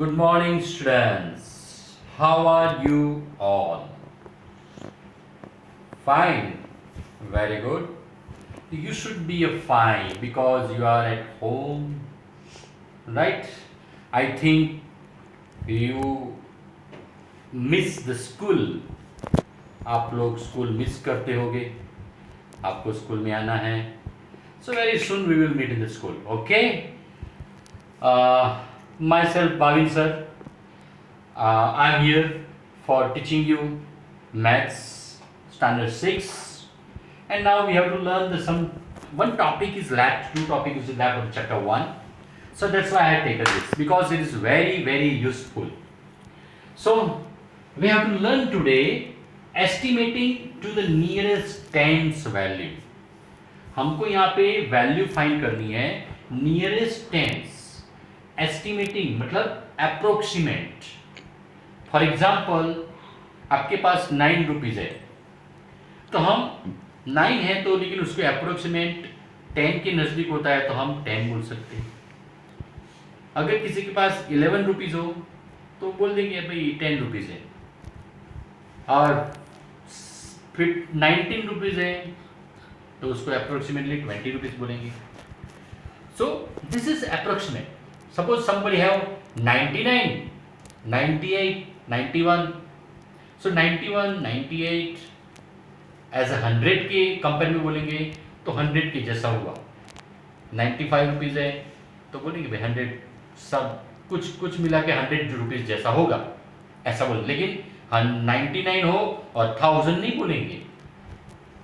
Good morning, students. How are you all? Fine. Very good. You should be a fine because you are at home, right? I think you miss the school. आप लोग school miss करते होगे. आपको school में आना है. So very soon we will meet in the school. Okay? Myself, Bhavin sir. I'm here for teaching you maths standard 6, and now we have to learn one topic is left, two topic is left of chapter 1. So that's why I have taken this, because it is very useful. So we have to learn today estimating to the nearest tens value. हमको यहाँ पे value find करनी है nearest tense. Estimating मतलब approximate. For example आपके पास 9 rupees है, तो हम 9 है तो लेकिन उसको अप्रोक्सीमेट 10 के नजदीक होता है तो हम 10 बोल सकते हैं. अगर किसी के पास 11 रुपीज हो तो बोल देंगे भाई 10 रुपीज है. और फिर 19 रुपीज है तो उसको अप्रोक्सीमेटली 20 रुपीज बोलेंगे. So this is approximate. Suppose somebody have 99, 98, 91. So 91, 98 as 100 के कंपेयर में बोलेंगे तो 100 के जैसा हुआ. 95 रुपीज है तो बोलेंगे भाई 100 सब कुछ मिला के 100 रुपीज जैसा होगा ऐसा बोले. लेकिन 99 हो और 1000 नहीं बोलेंगे,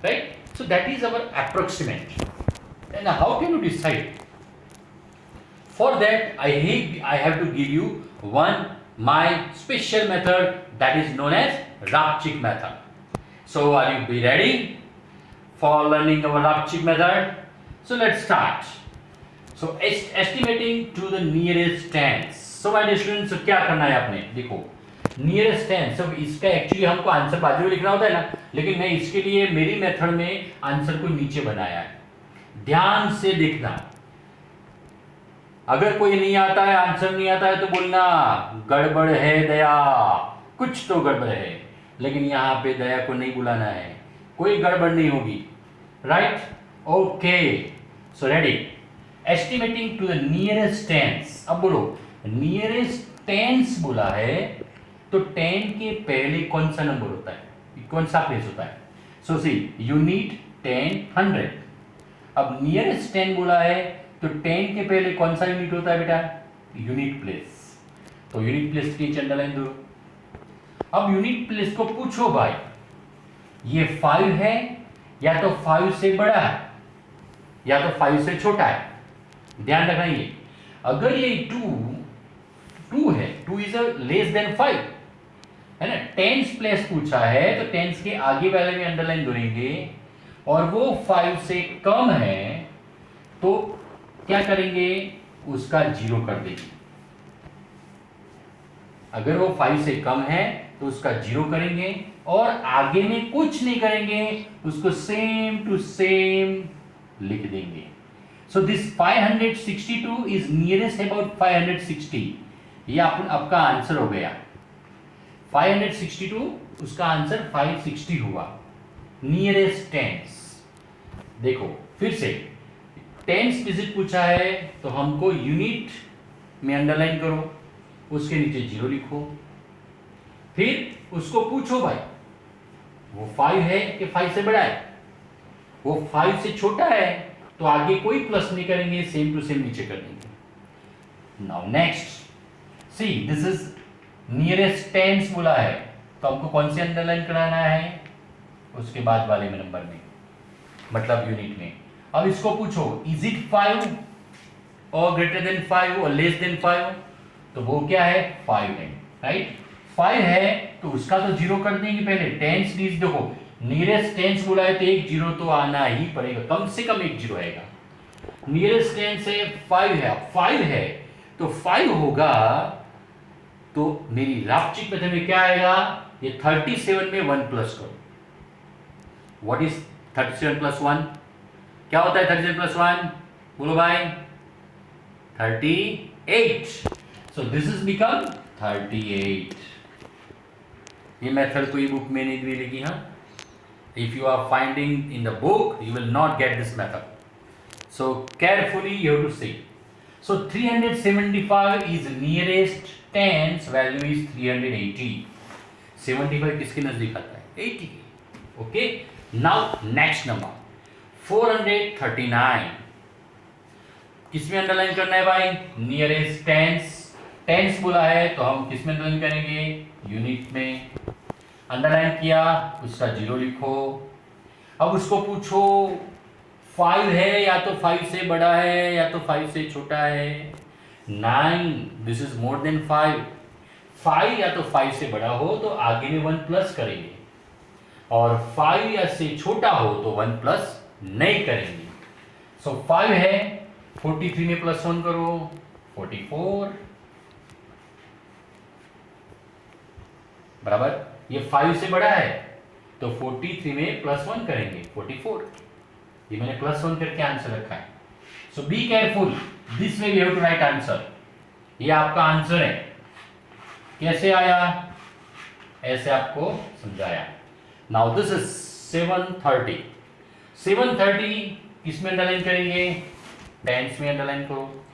right? So that is our approximate. And how can you decide? For that, I have to give you my special method that is known as Rapchik method. So are you be ready for learning our Rapchik method? So let's start. So estimating to the nearest tens. So my dear students, क्या करना है आपने? देखो nearest tense. सब इसका actually हमको answer बाजू में लिखना होता है ना, लेकिन मैं इसके लिए मेरी मेथड में आंसर को नीचे बनाया है. ध्यान से देखना. अगर कोई नहीं आता है, आंसर नहीं आता है तो बोलना गड़बड़ है दया, कुछ तो गड़बड़ है. लेकिन यहाँ पे दया को नहीं बुलाना है, कोई गड़बड़ नहीं होगी, right? Okay, so ready. Estimating to the nearest tens. अब बोलो नियरेस्ट टेंस बोला है तो 10 के पहले कौन सा नंबर होता है, कौन सा प्लेस होता है? सो सी यू नीड 10, 100. अब नियरेस्ट 10 बोला है तो 10 के पहले कौन सा यूनिट होता है बेटा? Unit place. तो यूनिट प्लेस की अंडरलाइन दो. अब यूनिट प्लेस को पूछो भाई ये 5 है या तो 5 से बड़ा है या तो 5 से छोटा है. ध्यान रखना ये. अगर ये 2 है, 2 इज लेस देन 5 है ना. टेंस प्लेस पूछा है तो टेंस के आगे वाले में अंडरलाइन दोगे और वो 5 से कम है तो क्या करेंगे? उसका 0 कर देंगे. अगर वो 5 से कम है तो उसका 0 करेंगे और आगे में कुछ नहीं करेंगे, उसको सेम टू सेम लिख देंगे. So this 562 is nearest about 560. ये आपका आंसर हो गया 562. उसका आंसर 560 हुआ. Nearest tense. देखो फिर से टेंस डिजिट पूछा है तो हमको यूनिट में अंडरलाइन करो, उसके नीचे 0 लिखो. फिर उसको पूछो भाई वो 5 है कि 5 से बड़ा है. वो 5 से छोटा है तो आगे कोई प्लस नहीं करेंगे, सेम टू सेम नीचे कर देंगे. Now next see this is nearest tense बोला है तो हमको कौन से अंडरलाइन कराना है? उसके बाद वाले में नंबर में, मतलब यूनिट में. अब इसको पूछो इज इट 5 और ग्रेटर देन 5 और लेस देन 5? तो वो क्या है? 5 है, राइट? 5 है तो उसका तो 0 कर देंगे पहले. टेंस डीज देखो नियरेस्ट टेंस बोला है तो एक 0 तो आना ही पड़ेगा, कम से कम एक 0 आएगा. नियरेस्ट टेंस है 5 है. 5 है तो 5 होगा तो मेरी रापचिक मेथड में क्या आएगा? ये 37 में 1 प्लस करो. What is 37 plus 1? क्या होता है 37 प्लस 1? बोलो भाई 38. So this is become 38. ये मेथड कोई बुक में नहीं मिलेगी. हाँ, if you are finding in the book you will not get this method. So carefully you have to see. So 375 is nearest tens value is 380. 75 किसके नजदीक आता है? 80. Okay. Now next number 439. किसमें अंडरलाइन करना है भाई? Nearest tense. टेंस बोला है तो हम किसमें अंडरलाइन करेंगे? यूनिट में. अंडरलाइन किया, उसका जीरो लिखो. अब उसको पूछो 5 है या तो 5 से बड़ा है या तो 5 से छोटा है. 9 दिस इज मोर देन 5. 5 या तो 5 से बड़ा हो तो आगे में 1 प्लस करेंगे, और 5 या से छोटा हो तो 1 प्लस नहीं करेंगे. सो 5 है, 43 में प्लस 1 करो 44 बराबर. ये 5 से बड़ा है तो 43 में प्लस 1 करेंगे 44. ये मैंने प्लस 1 करके आंसर रखा है. So be careful, this way you have to write answer. ये आपका आंसर है. कैसे आया? ऐसे आपको समझाया. Now this is 730. 730 किसमें अंडरलाइन करेंगे? टेंस में अंडरलाइन करो.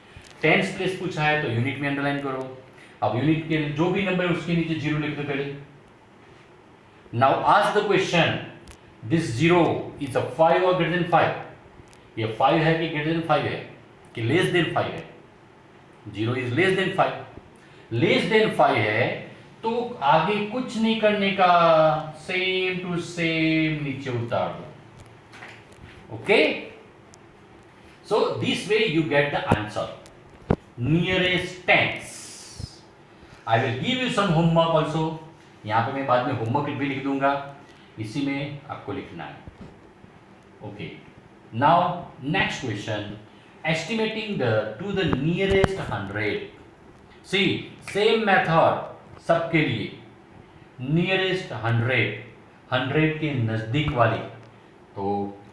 टेंस प्लेस पूछा है तो यूनिट में अंडरलाइन करो. अब यूनिट के जो भी नंबर है उसके नीचे जीरो लिख दो पहले. Now ask the question, this zero is a 5 और ग्रेटर देन 5. ये 5 है कि ग्रेटर देन 5 है कि लेस देन 5 है? Zero is less than 5. Less than 5 है तो आगे कुछ नहीं करने का, सेम टू सेम नीचे उतार दो. Okay. So this way you get the answer. Nearest tens. I will give you some homework also. यहाँ पे मैं बाद में होमवर्क भी लिख दूंगा, इसी में आपको लिखना है. Okay. Now next question. Estimating to the nearest 100. See, same method सबके लिए. Nearest 100. 100 के नजदीक वाली. तो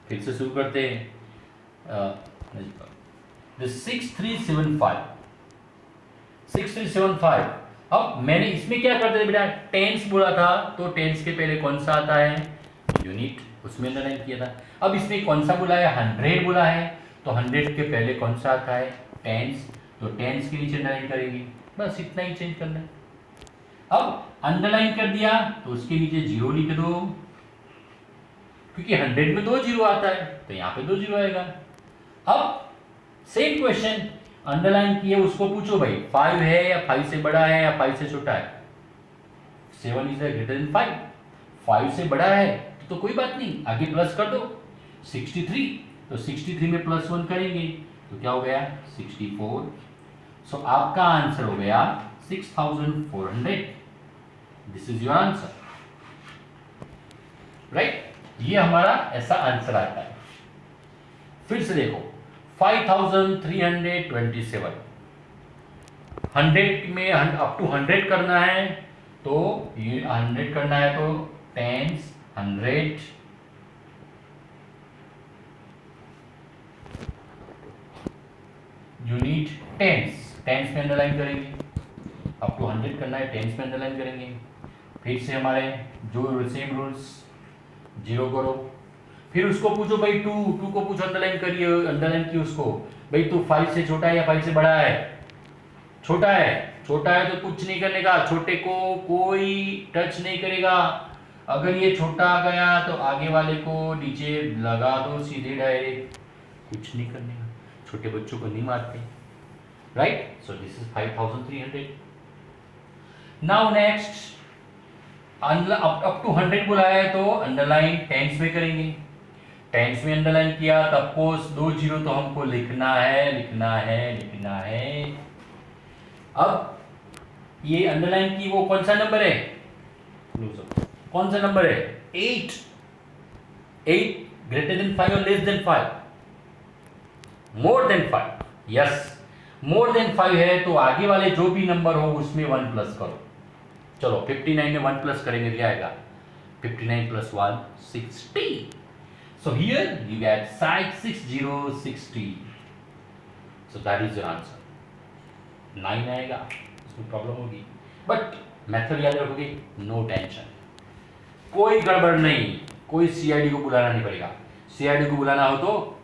फिर से शुरू करते हैं. The 6375. 6375. अब मैंने इसमें क्या करते थे बेटा? टेंस बोला था तो टेंस के पहले कौन सा आता है? यूनिट. उसमें अंडरलाइन किया था. अब इसमें कौन सा बोला है? 100 बोला है तो 100 के पहले कौन सा आता है? टेंस. तो टेंस के नीचे अंडरलाइन करेंगे. बस इतना ही चेंज करना है. अब अंडरलाइन कर दिया तो उसके नीचे जीरो लिख दो, क्योंकि 100 में 2 जीरो आता है तो यहाँ पे 2 जीरो आएगा. अब सेम क्वेश्चन, अंडरलाइन किए, उसको पूछो भाई 5 है या 5 से बड़ा है या 5 से छोटा है? 7 इज ग्रेटर देन 5. 5 से बड़ा है तो कोई बात नहीं, आगे प्लस कर दो. 63 तो 63 में प्लस 1 करेंगे तो क्या हो गया? 64. सो आपका आंसर हो गया 6400. This is your answer. Right. ये हमारा ऐसा आंसर आता है. फिर से देखो 5327. 100 में अप टू 100 करना है तो ये 100 करना है तो टेंस 100. Unit tens. टेंस में अंडरलाइन करेंगे. अप टू 100 करना है, टेंस में अंडरलाइन करेंगे. फिर से हमारे जो सेम रूल्स, जीरो करो. फिर उसको पूछो भाई 2 को पूछो, अंडरलाइन करिए. अंडरलाइन किए उसको भाई तू 5 से छोटा है या 5 से बड़ा है? छोटा है. छोटा है तो कुछ नहीं करने का, छोटे को कोई टच नहीं करेगा. अगर ये छोटा आ गया तो आगे वाले को नीचे लगा दो सीधे डायरेक्ट, कुछ नहीं करने का. छोटे बच्चों को नहीं मारते. Right. So this is 5300. Now next, up to 100 बोला है तो अंडरलाइन टेंस में करेंगे. टेंस में अंडरलाइन किया तो अफकोर्स 2 जीरो तो हमको लिखना है. अब ये अंडरलाइन की वो कौन सा नंबर है? कौन सा नंबर है? 8. 8 ग्रेटर देन 5 और less than 5? More than 5. Yes, more than 5 है तो आगे वाले जो भी नंबर हो उसमें 1 प्लस करो. चलो 59 में 1 प्लस करेंगे, क्या आएगा? 59 plus 1 60. So here you get 6060. So that is your answer. 9 आएगा. कोई प्रॉब्लम होगी, बट मेथड याद रखोगे, नो टेंशन, कोई गड़बड़ नहीं, कोई सीआईडी को बुलाना नहीं पड़ेगा। सीआईडी को बुलाना हो तो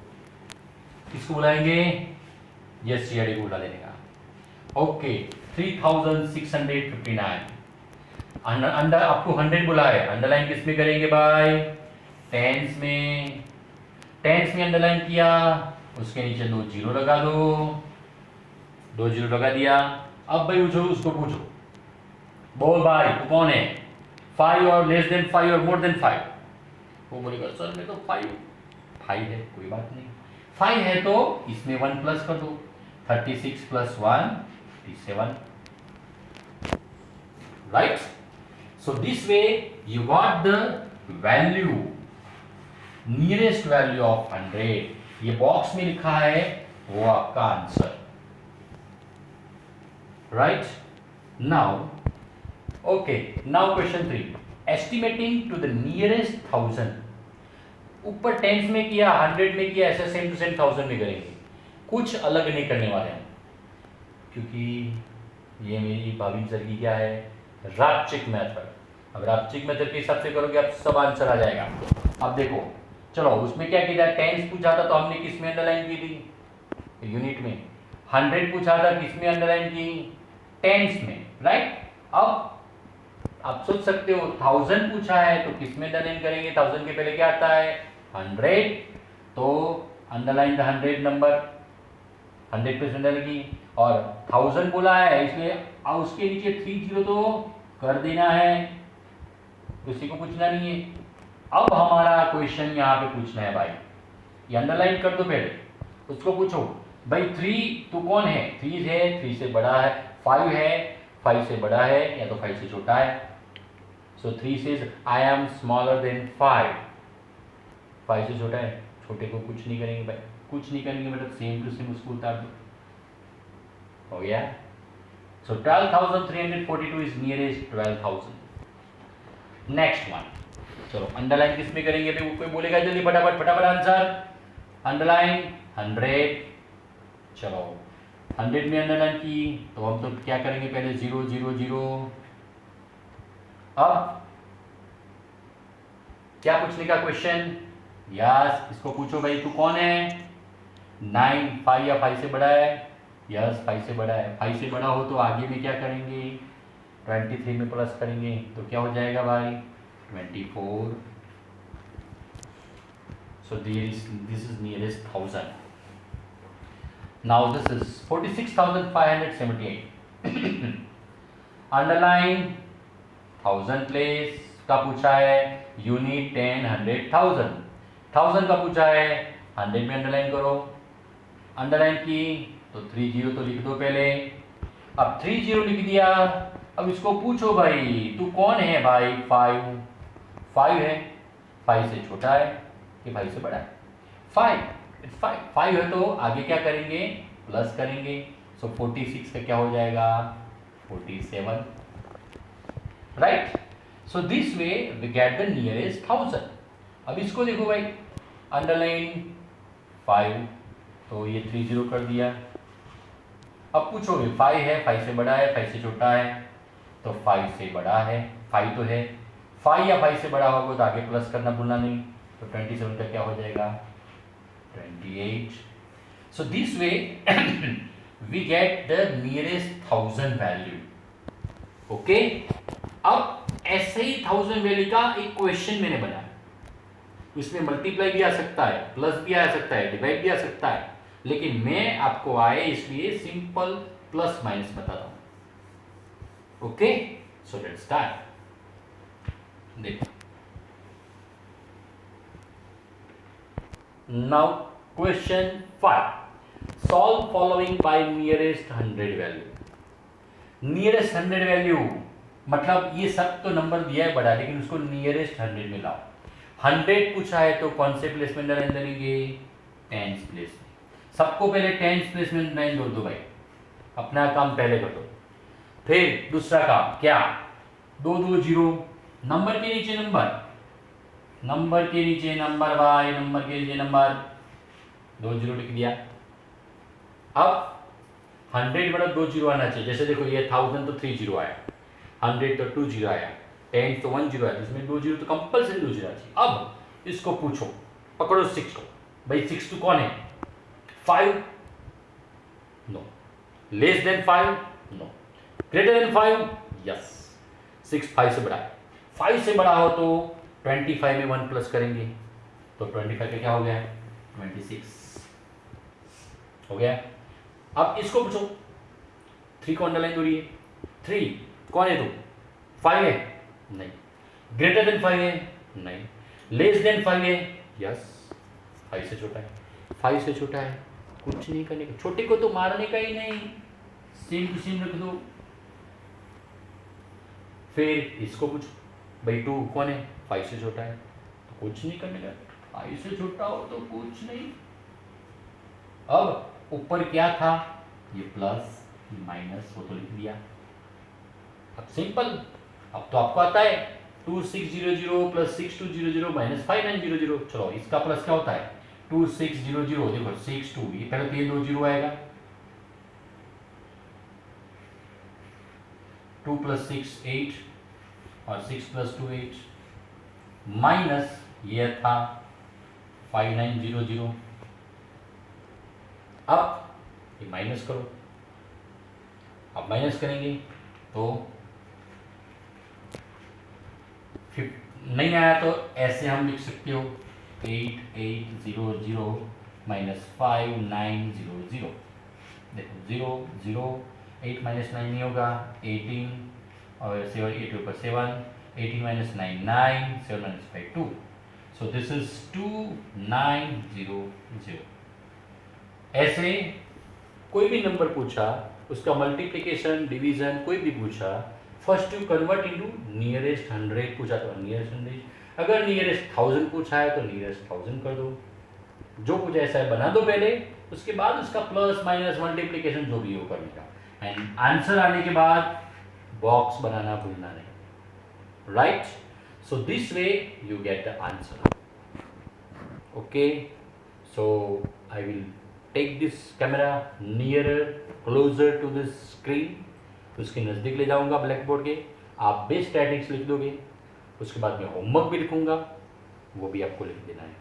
किसको बुलाएंगे, ये सीआईडी को बुला देने का। ओके 3659 अंडर आपको 100 बुलाए, अंडरलाइन किस में करेंगे भाई, टेंस में। टेंस में अंडरलाइन किया, उसके नीचे 2 जीरो लगा दो, 2 जीरो लगा दिया। अब भाई पूछो, उसको पूछो, बोल भाई तू कौन है, 5 और लेस देन 5 और मोर देन 5। वो बोलेगा सर मैं तो 5 है, कोई बात नहीं, 5 है तो इसमें 1 प्लस कर दो, 36 plus 1 37, right. So this way you got the value, nearest value of 100, ये बॉक्स में लिखा है वो आपका answer, right. Now okay, now question 3, estimating to the nearest 1000। ऊपर टेंस में किया, 100 में किया, ऐसे सेम टू सेम 1000 में करेंगे, कुछ अलग नहीं करने वाले हम, क्योंकि ये मेरी भाभी सर की क्या है, रापचिक मेथड। अब रापचिक मेथड के हिसाब से करोगे अब सब आंसर आ जाएगा। अब देखो चलो, उसमें क्या किया, टेंस पूछा था तो हमने किस में अंडरलाइन की थी, यूनिट में। 100 पूछा था, किस में अंडरलाइन की, टेंस में, राइट। अब आप सोच सकते हो 1000 पूछा है तो किस में अंडरलाइन करेंगे, 1000 के पहले क्या आता है 100, तो अंडरलाइन द 100 नंबर, 100 अंडरलाइन की, और 1000 बोला है इसलिए उसके नीचे 30 तो कर देना है, किसी को पूछना नहीं है। अब हमारा क्वेश्चन यहाँ पे पूछना है भाई, ये अंडरलाइन कर दो पहले, उसको पूछो भाई 3 तू कौन है, 3 है, 3 से बड़ा है, 5 है, 5 से बड़ा है या तो 5 से छोटा है। सो 3 says I am smaller than 5, 5 से छोटा है, छोटे को कुछ नहीं करेंगे भाई, कुछ नहीं करेंगे मतलब सेम टू सेम उसको उतार दो, हो गया। सो 12,342 इज नियरेस्ट 12,000। नेक्स्ट वन, चलो अंडरलाइन किस में करेंगे भाई, कोई बोलेगा जल्दी फटाफट फटाफट आंसर, अंडरलाइन 100, चलो 100 में अंडरलाइन की तो हम तो क्या करेंगे पहले 0 0 0। अब क्या पूछने का क्वेश्चन, यस इसको पूछो भाई तू कौन है, 9 5 या 5 से बड़ा है, यस 5 से बड़ा है, 5 से बड़ा हो तो आगे में क्या करेंगे 23 में प्लस करेंगे तो क्या हो जाएगा भाई 24। so this is nearest 1000. now this is 46,578 underline 1000 place का पूछा है, यूनिट 10 100 1000, 1000 का पूछा है, 100 में अंडरलाइन करो, अंडरलाइन की तो 30 तो लिख दो पहले। अब 30 लिख दिया, अब इसको पूछो भाई तू कौन है भाई, 5 है, 5 से छोटा है कि 5 से बड़ा है, 5 है तो आगे क्या करेंगे प्लस करेंगे। सो 46 का क्या हो जाएगा 47, right. So this way we get the nearest 1000। अब इसको देखो भाई, अंडरलाइन 5 तो ये 30 कर दिया। अब पूछोगे 5 है, 5 से बड़ा है, 5 से छोटा है, तो 5 से बड़ा है, 5 तो है, 5 या 5 से बड़ा होगा तो आगे प्लस करना भूलना नहीं, तो 27 का क्या हो जाएगा 28। So this way we get the nearest 1000 value, okay. अब ऐसे ही 1000 वैल्यू का एक क्वेश्चन मैंने बनाया, उसमें मल्टीप्लाई भी आ सकता है, प्लस भी आ सकता है, डिवाइड भी आ सकता है, लेकिन मैं आपको आए इसलिए सिंपल प्लस माइनस बताता हूं, ओके। सो लेट्स स्टार्ट, देखो now question 5, solve following bye nearest 100 value. Nearest 100 value मतलब ये सब तो नंबर दिया है बड़ा, लेकिन उसको नियरेस्ट 100 में लाओ। 100 पूछा है तो कौन से प्लेस में अंडरलाइन करेंगे, टेंस प्लेस में। सबको पहले टेंस प्लेस में अंडरलाइन कर दो भाई, अपना काम पहले कर दो। फिर दूसरा काम क्या, 2 2 0, नंबर के नीचे नंबर, नंबर के नीचे नंबर भाई, नंबर के नीचे नंबर, 2 0 लिख दिया। अब 100 मतलब 2 जीरो आना चाहिए। जैसे देखो ये 1000 तो 3 जीरो आया, 100 तो 2 जीरो आया, 10 तो 1 जीरो आया, इसमें 2 जीरो तो कंपल्सरी 2 जीरो आना चाहिए। अब इसको पूछो, पकड़ो 6 को, भाई 6 तो कौन है? 5, no. Less than 5, no. Greater than 5, yes. 6 5 से बड़ा है, 5 से बड़ा हो तो 25 में 1 प्लस करेंगे तो 25 का क्या हो गया? 26 हो गया। अब इसको पूछो, 3 को अंडरलाइन हो रही है, 3 कौन है? तो 5 है? नहीं। ग्रेटर देन 5 है? नहीं। लेस देन 5 है? यस। 5 से छोटा है, 5 से छोटा है, कुछ नहीं करने का, छोटे को तो मारने का ही नहीं, सेम टू सेम रख दो। फिर इसको पूछो, भाई 2 कौन है? 5 से छोटा है, तो कुछ नहीं करने का, 5 से छोटा हो तो कुछ नहीं। अब ऊपर क्या था? ये प्लस, ये माइनस, वो तो लिख दिया। अब सिंपल, अब तो आपको आता है 2600 प्लस 6200 माइनस 5900। चलो इसका प्लस क्या होता है? 2600, देखो 62, ये पहले तो ये 2 जीरो आएगा, 2 प्लस 6 8 और 6 प्लस 2 8, माइनस ये था 5900। अब ये माइनस करो, अब माइनस करेंगे तो नहीं आया तो ऐसे हम लिख सकते हो 8800 माइनस 5900। देखो 0 0, 8 माइनस 9 नहीं होगा, 18 और 7, 8 ऊपर 7, 18 minus 9 9, 7 minus 5 2, so this is 2900। ऐसे कोई भी नंबर पूछा, उसका मल्टीप्लिकेशन डिवीजन कोई भी पूछा, first you convert into nearest 100 पूछा तो नियरेस्ट 100, अगर नियरेस्ट 1000 पूछा है तो नियरेस्ट 1000 कर दो, जो कुछ ऐसा है बना दो पहले, उसके बाद उसका प्लस माइनस मल्टीप्लिकेशन जो भी हो करने का, एंड आंसर आने के बाद बॉक्स बनाना भूलना नहीं, right? So this way you get the answer. Okay, so I will take this camera nearer closer to this screen, उसके नज़दीक ले जाऊंगा ब्लैक बोर्ड के, आप बेस स्टैटिक्स लिख दोगे, उसके बाद मैं होमवर्क भी लिखूंगा, वो भी आपको लिख देना है।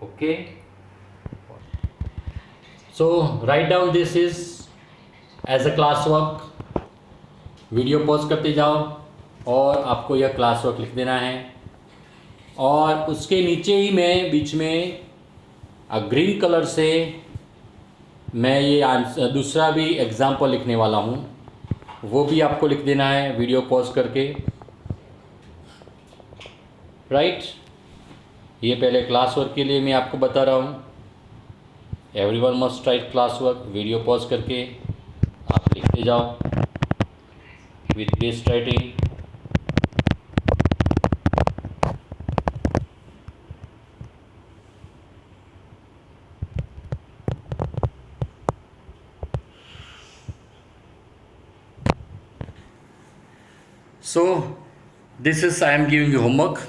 Okay, so write down this is as a class work, video pause करते जाओ और आपको यह क्लास वर्क लिख देना है, और उसके नीचे ही मैं बीच में ग्रीन कलर से मैं ये आंसर दूसरा भी एग्जाम्पल लिखने वाला हूँ, वो भी आपको लिख देना है वीडियो पॉज करके, राइट? ये पहले क्लास वर्क के लिए मैं आपको बता रहा हूँ, everyone must write class work, video pause करके आप लिखते जाओ with best writing. So this is I am giving you homework.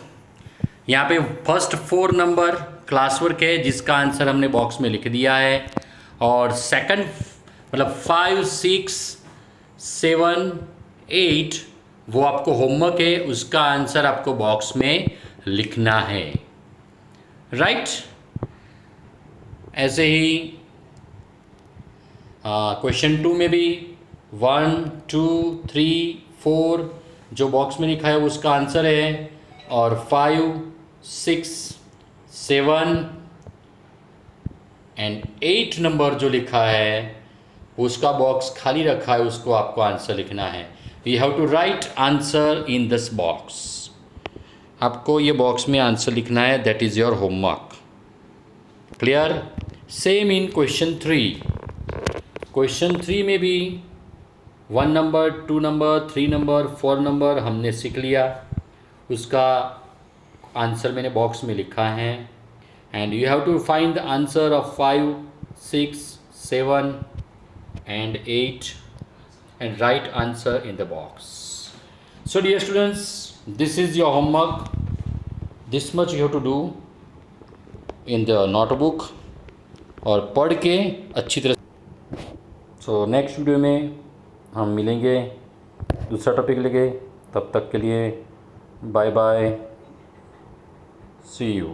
यहाँ पे फर्स्ट 4 नंबर क्लास वर्क है जिसका आंसर हमने बॉक्स में लिख दिया है, और सेकंड मतलब 5 6 7 8 वो आपको होमवर्क है, उसका आंसर आपको बॉक्स में लिखना है, राइट? ऐसे ही क्वेश्चन 2 में भी 1 2 3 4 जो बॉक्स में लिखा है उसका आंसर है, और 5 6 7 एंड 8 नंबर जो लिखा है उसका बॉक्स खाली रखा है, उसको आपको आंसर लिखना है। We have to write answer in this box, आपको ये बॉक्स में आंसर लिखना है, that is your homework. Clear? Same in question 3, question 3 में भी 1 नंबर 2 नंबर 3 नंबर 4 नंबर हमने सीख लिया, उसका आंसर मैंने बॉक्स में लिखा है, and you have to find the answer of 5 6 7 and 8 and write answer in the box. So dear students, this is your homework, this much you have to do in the notebook, और पढ़ के अच्छी तरह। So next video में हम मिलेंगे दूसरा topic लेके। तब तक के लिए बाय बाय, सी यू।